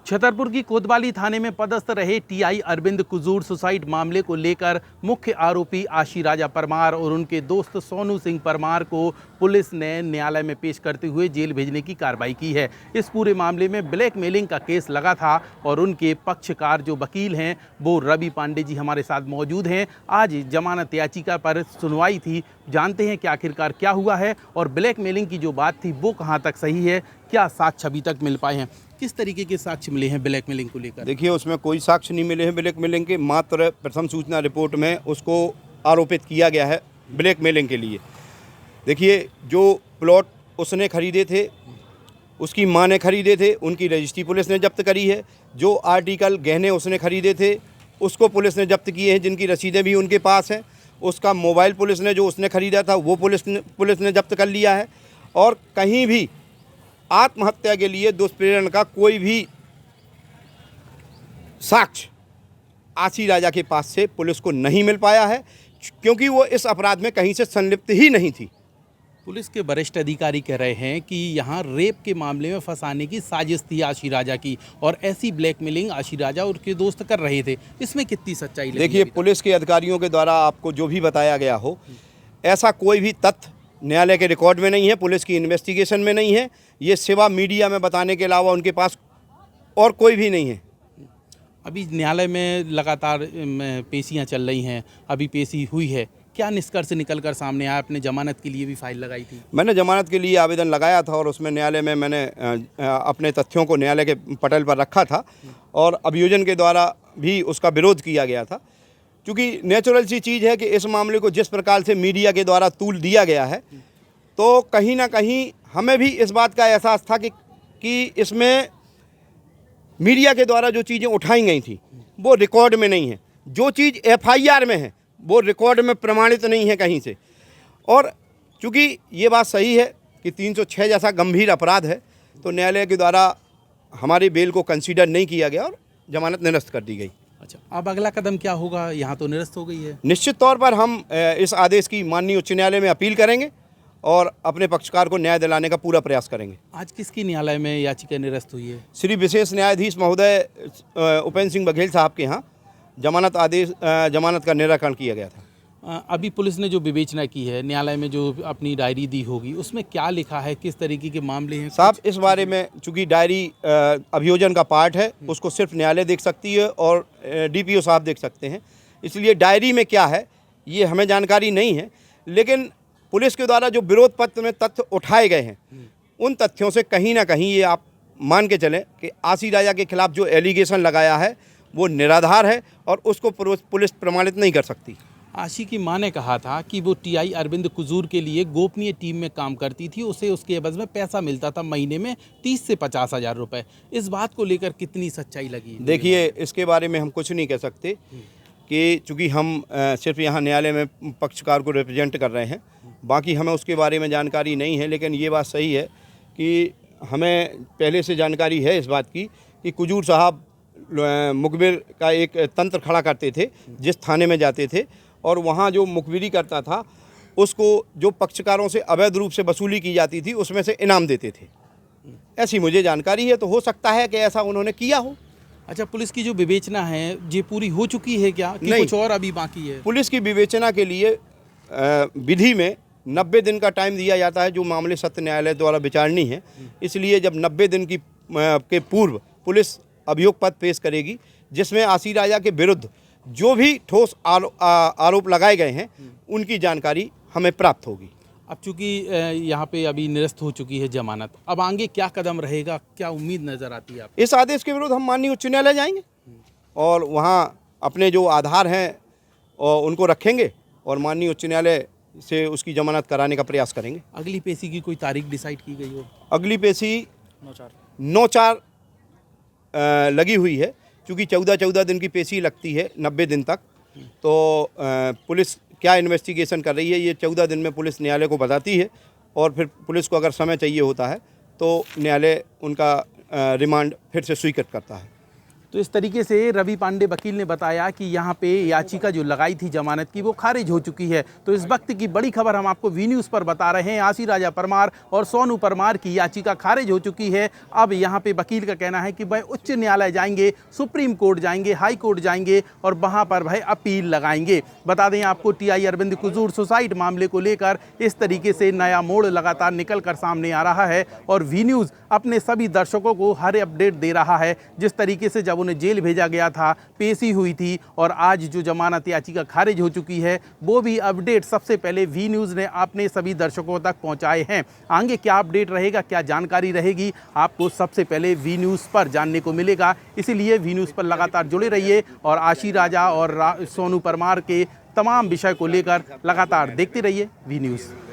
छतरपुर की कोतवाली थाने में पदस्थ रहे टीआई अरविंद कुजूर सुसाइड मामले को लेकर मुख्य आरोपी आशी राजा परमार और उनके दोस्त सोनू सिंह परमार को पुलिस ने न्यायालय में पेश करते हुए जेल भेजने की कार्रवाई की है। इस पूरे मामले में ब्लैकमेलिंग का केस लगा था और उनके पक्षकार जो वकील हैं वो रवि पांडे जी हमारे साथ मौजूद हैं। आज जमानत याचिका पर सुनवाई थी। जानते हैं कि आखिरकार क्या हुआ है और ब्लैकमेलिंग की जो बात थी वो कहाँ तक सही है, क्या साक्ष्य अभी तक मिल पाए हैं, किस तरीके के साक्ष्य मिले हैं ब्लैकमेलिंग को लेकर। देखिए, उसमें कोई साक्ष्य नहीं मिले हैं ब्लैकमेलिंग के। मात्र प्रथम सूचना रिपोर्ट में उसको आरोपित किया गया है ब्लैकमेलिंग के लिए। देखिए, जो प्लॉट उसने खरीदे थे, उसकी मां ने खरीदे थे, उनकी रजिस्ट्री पुलिस ने जब्त करी है। जो आर्टिकल गहने उसने खरीदे थे उसको पुलिस ने जब्त किए हैं, जिनकी रसीदें भी उनके पास हैं। उसका मोबाइल पुलिस ने जो उसने खरीदा था वो पुलिस ने जब्त कर लिया है। और कहीं भी आत्महत्या के लिए दुष्प्रेरण का कोई भी साक्ष्य आशी राजा के पास से पुलिस को नहीं मिल पाया है, क्योंकि वो इस अपराध में कहीं से संलिप्त ही नहीं थी। पुलिस के वरिष्ठ अधिकारी कह रहे हैं कि यहाँ रेप के मामले में फंसाने की साजिश थी आशी राजा की और ऐसी ब्लैकमेलिंग आशी राजा और उसके दोस्त कर रहे थे। इसमें कितनी सच्चाई लगी? देखिए, पुलिस के अधिकारियों के द्वारा आपको जो भी बताया गया हो, ऐसा कोई भी तथ्य न्यायालय के रिकॉर्ड में नहीं है, पुलिस की इन्वेस्टिगेशन में नहीं है। ये सिवा मीडिया में बताने के अलावा उनके पास और कोई भी नहीं है। अभी न्यायालय में लगातार पेशियां चल रही हैं, अभी पेशी हुई है, क्या निष्कर्ष निकल कर सामने आया? आपने जमानत के लिए भी फाइल लगाई थी। मैंने जमानत के लिए आवेदन लगाया था और उसमें न्यायालय में मैंने अपने तथ्यों को न्यायालय के पटल पर रखा था और अभियोजन के द्वारा भी उसका विरोध किया गया था। क्योंकि नेचुरल सी चीज़ है कि इस मामले को जिस प्रकार से मीडिया के द्वारा तूल दिया गया है, तो कहीं ना कहीं हमें भी इस बात का एहसास था कि इसमें मीडिया के द्वारा जो चीज़ें उठाई गई थी वो रिकॉर्ड में नहीं है। जो चीज़ एफआईआर में है वो रिकॉर्ड में प्रमाणित नहीं है कहीं से। और चूँकि ये बात सही है कि 306 जैसा गंभीर अपराध है, तो न्यायालय के द्वारा हमारी बेल को कंसीडर नहीं किया गया और जमानत निरस्त कर दी गई। अच्छा, अब अगला कदम क्या होगा? यहाँ तो निरस्त हो गई है। निश्चित तौर पर हम इस आदेश की माननीय उच्च न्यायालय में अपील करेंगे और अपने पक्षकार को न्याय दिलाने का पूरा प्रयास करेंगे। आज किसकी न्यायालय में याचिका निरस्त हुई है? श्री विशेष न्यायाधीश महोदय उपेंद्र सिंह बघेल साहब के यहाँ जमानत का निराकरण किया गया था। अभी पुलिस ने जो विवेचना की है, न्यायालय में जो अपनी डायरी दी होगी, उसमें क्या लिखा है, किस तरीके के मामले हैं? साहब, इस बारे में चूंकि डायरी अभियोजन का पार्ट है, उसको सिर्फ न्यायालय देख सकती है और डीपीओ साहब देख सकते हैं, इसलिए डायरी में क्या है ये हमें जानकारी नहीं है। लेकिन पुलिस के द्वारा जो विरोध पत्र में तथ्य उठाए गए हैं, उन तथ्यों से कहीं ना कहीं ये आप मान के चलें कि आशी राजा के खिलाफ जो एलिगेशन लगाया है वो निराधार है और उसको पुलिस प्रमाणित नहीं कर सकती। आशी की मां ने कहा था कि वो टीआई अरविंद कुजूर के लिए गोपनीय टीम में काम करती थी, उसे उसके एवज में पैसा मिलता था महीने में 30 से 50 हज़ार रुपये। इस बात को लेकर कितनी सच्चाई लगी? देखिए, इसके बारे में हम कुछ नहीं कह सकते कि चूँकि हम सिर्फ यहाँ न्यायालय में पक्षकार को रिप्रेजेंट कर रहे हैं, बाकी हमें उसके बारे में जानकारी नहीं है। लेकिन ये बात सही है कि हमें पहले से जानकारी है इस बात की कि कुजूर साहब मुखबिर का एक तंत्र खड़ा करते थे, जिस थाने में जाते थे और वहाँ जो मुखबिरी करता था उसको जो पक्षकारों से अवैध रूप से वसूली की जाती थी उसमें से इनाम देते थे। ऐसी मुझे जानकारी है, तो हो सकता है कि ऐसा उन्होंने किया हो। अच्छा, पुलिस की जो विवेचना है ये पूरी हो चुकी है क्या कि नहीं, कुछ और अभी बाकी है? पुलिस की विवेचना के लिए विधि में 90 दिन का टाइम दिया जाता है, जो मामले सत्र न्यायालय द्वारा विचारणी है। इसलिए जब 90 दिन के पूर्व पुलिस अभियोग पत्र पेश करेगी, जिसमें आशी राजा के विरुद्ध जो भी ठोस आरोप लगाए गए हैं उनकी जानकारी हमें प्राप्त होगी। अब चूंकि यहाँ पे अभी निरस्त हो चुकी है जमानत, अब आगे क्या कदम रहेगा, क्या उम्मीद नज़र आती है आपको? इस आदेश के विरुद्ध हम माननीय उच्च न्यायालय जाएंगे और वहाँ अपने जो आधार हैं और उनको रखेंगे और माननीय उच्च न्यायालय से उसकी जमानत कराने का प्रयास करेंगे। अगली पेशी की कोई तारीख डिसाइड की गई हो? अगली पेशी 9/4 लगी हुई है, क्योंकि 14 दिन की पेशी लगती है 90 दिन तक। तो पुलिस क्या इन्वेस्टिगेशन कर रही है ये 14 दिन में पुलिस न्यायालय को बताती है और फिर पुलिस को अगर समय चाहिए होता है तो न्यायालय उनका रिमांड फिर से स्वीकृत करता है। तो इस तरीके से रवि पांडे वकील ने बताया कि यहाँ पे याचिका जो लगाई थी जमानत की वो खारिज हो चुकी है। तो इस वक्त की बड़ी खबर हम आपको वी न्यूज़ पर बता रहे हैं। आशी राजा परमार और सोनू परमार की याचिका खारिज हो चुकी है। अब यहाँ पे वकील का कहना है कि भाई उच्च न्यायालय जाएंगे, सुप्रीम कोर्ट जाएंगे, हाई कोर्ट जाएंगे और वहाँ पर भाई अपील लगाएंगे। बता दें आपको टीआई अरविंद कुजूर सुसाइड मामले को लेकर इस तरीके से नया मोड़ लगातार निकल कर सामने आ रहा है और वी न्यूज़ अपने सभी दर्शकों को हर अपडेट दे रहा है। जिस तरीके से जब उन्हें जेल भेजा गया था, पेशी हुई थी और आज जो जमानत याचिका खारिज हो चुकी है, वो भी अपडेट सबसे पहले वी न्यूज़ ने अपने सभी दर्शकों तक पहुंचाए हैं। आगे क्या अपडेट रहेगा, क्या जानकारी रहेगी, आपको सबसे पहले वी न्यूज़ पर जानने को मिलेगा। इसीलिए वी न्यूज़ पर लगातार जुड़े रहिए और आशी राजा और सोनू परमार के तमाम विषय को लेकर लगातार देखते रहिए वी न्यूज़।